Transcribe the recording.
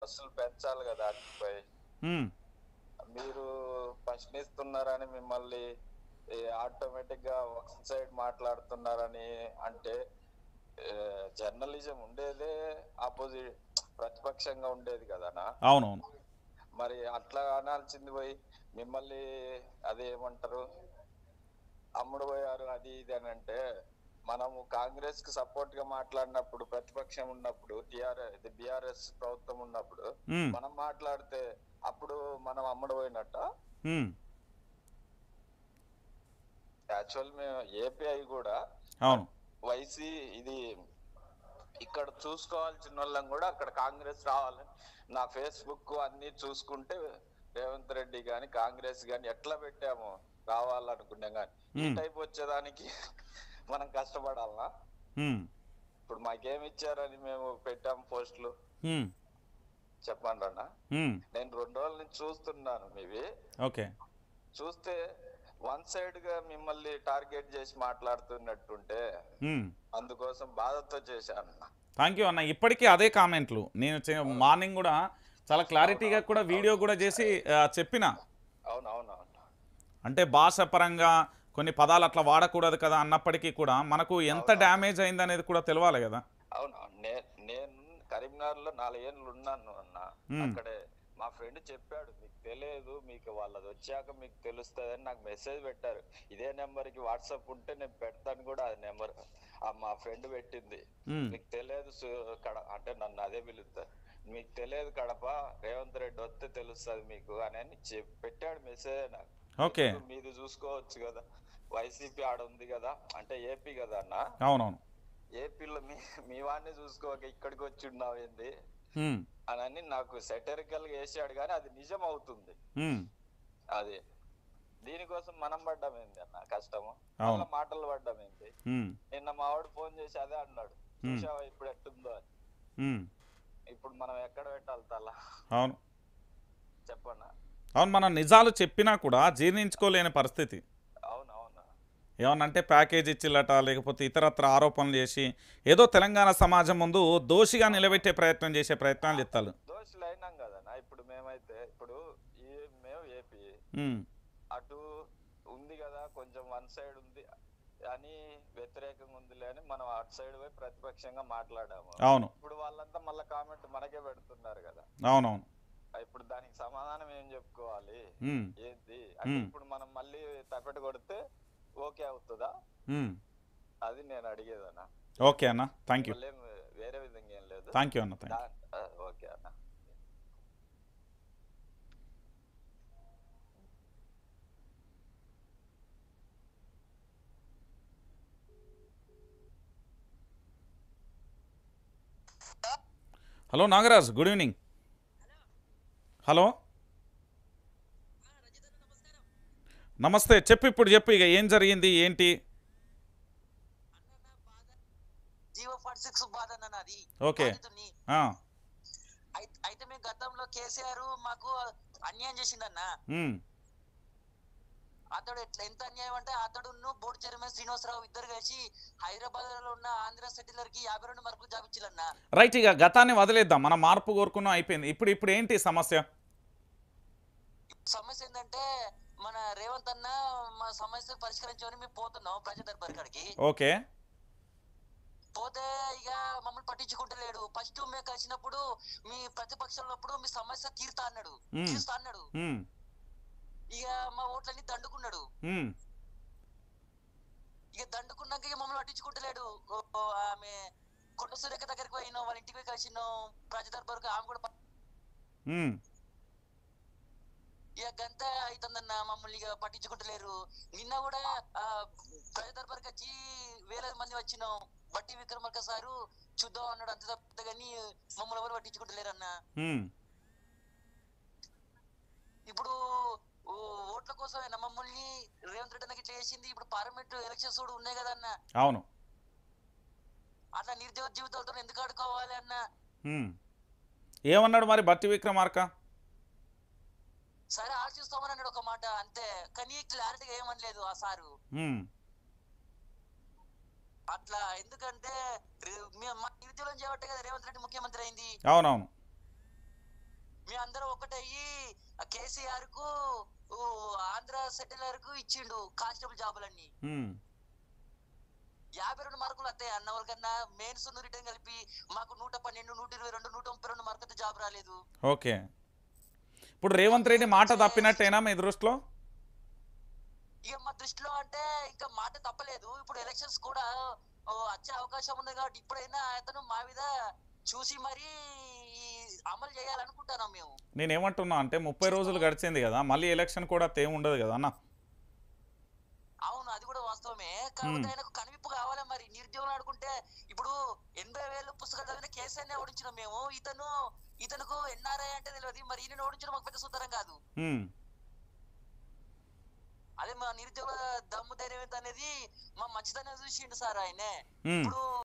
బస్సులు పెంచాలి కదా వాటిపై. ఉమ్, మీరు ప్రశ్నిస్తున్నారని మిమ్మల్ని ఆటోమేటిక్ గా ఒక సైడ్ మాట్లాడుతున్నారని అంటే జర్నలిజం ఉండేదే ఆపోజిట్, ప్రతిపక్షంగా ఉండేది కదనా. అవునవును. మరి అట్లా అనాల్సింది పోయి మిమ్మల్ని అదేమంటారు అమ్ముడు పోయారు అది ఇది అని అంటే, మనము కాంగ్రెస్ కి సపోర్ట్ గా మాట్లాడినప్పుడు, ప్రతిపక్షం ఉన్నప్పుడు, బిఆర్ఎస్ ప్రభుత్వం ఉన్నప్పుడు ఉమ్, మనం మాట్లాడితే అప్పుడు మనం అమ్ముడు పోయినట్ట. ఉమ్, యాక్చువల్ మేము ఏపీఐ కూడా అవును. వైసీ ఇది ఇక్కడ చూసుకోవాల్సిన వాళ్ళం కూడా అక్కడ కాంగ్రెస్ రావాలని నా ఫేస్బుక్ అన్ని చూసుకుంటే రేవంత్ రెడ్డి గాని కాంగ్రెస్ గాని ఎట్లా పెట్టాము రావాలనుకున్నాం, కానీ ఈ ఉమ్, టైప్ వచ్చేదానికి మనం కష్టపడాలనా. ఉమ్, ఇప్పుడు మాకేమి ఇచ్చారని మేము పెట్టాము పోస్టులు ఉమ్, చెప్పండి అన్న. ఉమ్, నేను 2 రోజుల నుంచి చూస్తున్నాను మీవి. ఓకే. చూస్తే వన్ సైడ్ గా మిమ్మల్ని టార్గెట్ చేసి మాట్లాడుతున్నట్టుంటే ఉమ్, అందుకోసం బాధతో చేశాను. థ్యాంక్ యూ అన్న. ఇప్పటికీ అదే కామెంట్లు నేను మార్నింగ్ కూడా చాలా క్లారిటీగా కూడా వీడియో కూడా చేసి చెప్పిన. అవునవునవును. అంటే భాష పరంగా కొన్ని పదాలు అట్లా వాడకూడదు కదా అన్నప్పటికీ కూడా మనకు ఎంత డ్యామేజ్ అయింది అనేది కూడా తెలవాలి కదా. అవును. నేను కరీంనగర్ లో 4 ఏళ్ళు ఉన్నాను అన్న. ఉమ్, అక్కడే మా ఫ్రెండ్ చెప్పాడు, మీకు తెలియదు, మీకు వాళ్ళది వచ్చాక మీకు తెలుస్తుంది అని నాకు మెసేజ్ పెట్టారు. ఇదే నెంబర్ కి వాట్సాప్ ఉంటే నేను పెడతాను కూడా, అది నెంబర్ మా ఫ్రెండ్ పెట్టింది. ఉమ్, మీకు తెలియదు అంటే నన్ను అదే పిలుస్తారు, మీకు తెలియదు కడప రేవంత్ రెడ్డి వస్తే తెలుస్తుంది మీకు అని పెట్టాడు మెసేజ్ నాకు. ఓకే. మీది చూసుకోవచ్చు కదా, వైసీపీ ఆడ ఉంది కదా, అంటే ఏపీ కదా అన్న. అవునవును. ఏపీలో మీ వాడిని చూసుకోక ఇక్కడికి వచ్చి ఉన్నావు ఏంది ఉమ్, అని నాకు సెటరికల్ గా వేసాడు, కానీ అది నిజం అవుతుంది. ఉమ్, అది దీనికోసం మనం పడ్డామేంది అన్న కష్టము, అవును. వాళ్ళ మాటలు పడ్డామేంది. ఉమ్, నిన్న మా వాడు ఫోన్ చేసి అదే అన్నాడు, చూసావా ఇప్పుడు ఎట్టుందో అని. ఉమ్, ఇప్పుడు మనం ఎక్కడ పెట్టాలి తల అవును. చెప్పన్నా. అవును, మనం నిజాలు చెప్పినా కూడా జీర్ణించుకోలేని పరిస్థితి. అవునవును. ఏమన్నంటే ప్యాకేజ్ ఇచ్చిల్లట, లేకపోతే ఇతరత్ర ఆరోపణలు చేసి ఏదో తెలంగాణ సమాజం ముందు దోషిగా నిలబెట్టే ప్రయత్నం చేసే ప్రయత్నాలు చెప్తారు. దోషులు అయినాం కదన్నా. ఇప్పుడు మేమైతే ఇప్పుడు మేము ఏపీ అటు ఉంది కదా, కొంచెం వన్ సైడ్ ఉంది అని వ్యతిరేకంగా ఉందిలే అని మనం అటు సైడ్ పోయి ప్రతిపక్షంగా మాట్లాడాము. అవును. ఇప్పుడు వాళ్ళంతా మళ్ళీ కామెంట్ మనకే పెడుతున్నారు కదా. అవునవును. ఇప్పుడు దానికి సమాధానం ఏం చెప్పుకోవాలి ఏంది అంటే, ఇప్పుడు మనం మళ్ళీ తప్పెట కొడితే ఓకే అవుతుందా, అది నేను అడిగేదన్నా. ఓకే అన్న, థ్యాంక్ యూ. వేరే విధంగా ఏం లేదు. థ్యాంక్ యూ అన్న. ఓకే అన్న. Hello Nagaraj, good evening. Hello, నమస్తే. చెప్పు, ఇప్పుడు చెప్పు, ఇక ఏం జరిగింది ఏంటి? ఓకే. అయితే మేము గతంలో కేసీఆర్ మాకు అన్యాయం చేసిందన్న. అతడు ఎంత అన్యాయం అంటే, అతడు బోర్డు చైర్మన్ శ్రీనివాసరావు ఇద్దరు కలిసి హైదరాబాద్ లో ఉన్న ఆంధ్ర సెటిలర్ కి 52 మార్కులు జాబిచ్చిల్లన్న. రైట్, ఇక గతాన్ని వదిలేద్దాం, మనం మార్పు కోరుకున్నాం, అయిపోయింది. ఇప్పుడు ఏంటి సమస్య? సమస్య ఏంటంటే, మన రేవంత్ అన్న మా సమస్య పరిష్కరించమని మేము పోతున్నాం ప్రజా దర్బార్ కాడికి. ఓకే. పోతే ఇక మమ్మల్ని పట్టించుకుంటలేడు. ఫస్ట్ మేము కలిసినప్పుడు మీ ప్రతిపక్షంలో మీ సమస్య తీరుస్తా అన్నాడు. ఇక మా ఓట్లన్నీ దండుకున్నాడు. ఇక దండుకున్నాక ఇక మమ్మల్ని పట్టించుకుంటలేడు. ఆమె కొండ సురేఖ దగ్గరికి పోయినాం, వాళ్ళ ఇంటికి పోయి కలిసినాం ప్రజా దర్బార్. ఆమె కూడా ఇక గంత అవుతుందన్న, మమ్మల్ని ఇక పట్టించుకుంటలేరు. నిన్న కూడా ప్రజా దర్బార్కి వచ్చి వేలాది మంది వచ్చినాం. బట్టి విక్రమార్క సారు చూద్దాం అన్నాడు, అంత తప్ప కానీ మమ్మల్ని ఎవరు పట్టించుకుంటలేరు అన్న. ఇప్పుడు ఓట్ల కోసమేనా మమ్మల్ని రేవంత్ రెడ్డి అన్నకి ఇట్లా చేసింది? ఇప్పుడు పార్లమెంట్ ఎలక్షన్స్ కూడా ఉన్నాయి కదా అన్న. అవును. అట్లా నిర్జీవ జీవితాలతో ఎందుకు ఆడుకోవాలి అన్న? ఏమన్నాడు మరి బట్టి విక్రమార్క? సరే ఆలోచిస్తామని అన్నాడు ఒక మాట అంతే, కానీ క్లారిటీగా ఏమనలేదు ఆ సారు. అట్లా ఎందుకంటే నిరుద్యోగం చేయబట్టే కదా రేవంత్ రెడ్డి ముఖ్యమంత్రి అయింది. అవునవును. అందరం ఒకటయ్యి కేసీఆర్ కు ఆంధ్ర సెటిలర్ కు ఇచ్చిండు కానిస్టేబుల్ జాబులన్నీ. 52 మార్కులు వస్తాయి అన్న వాళ్ళకన్నా. మెయిన్స్ రిటర్న్ కలిపి మాకు 112, 122, 132 మార్కులతో జాబ్ రాలేదు. ఓకే, ఇప్పుడు రేవంత్ రెడ్డి మాట తప్పినట్టేనా మీ దృష్టిలో? ఇక మా దృష్టిలో అంటే ఇంకా మాట తప్పలేదు. ఇప్పుడు ఎలక్షన్స్ కూడా వచ్చే అవకాశం ఉంది కాబట్టి ఇప్పుడైనా అతను మా మీద చూసి మరీ అమలు చేయాలనుకుంటున్నాం మేము. నేనేమంటున్నా అంటే 30 రోజులు గడిచింది కదా, మళ్ళీ ఎలక్షన్ కూడా తేం ఉండదు కదా అన్న. అవును, అది కూడా వాస్తవమే. కాబట్టి ఆయనకు కనివిప్పు కావాలి. మరి నిరుద్యోగులు ఆడుకుంటే ఇప్పుడు 80,000 పుస్తకాలు చదివిన కేసీఆర్ని ఓడించినాం మేము. ఇతనుకు ఎన్ఆర్ఐ అంటే తెలియదు. మరి ఈయన ఓడించడం మాకు పెద్ద సుతరం కాదు. అదే మా నిరుద్యోగ దమ్ము ధైర్యం అనేది మా మంచితనం చూసిండు సార్ ఆయనే. ఇప్పుడు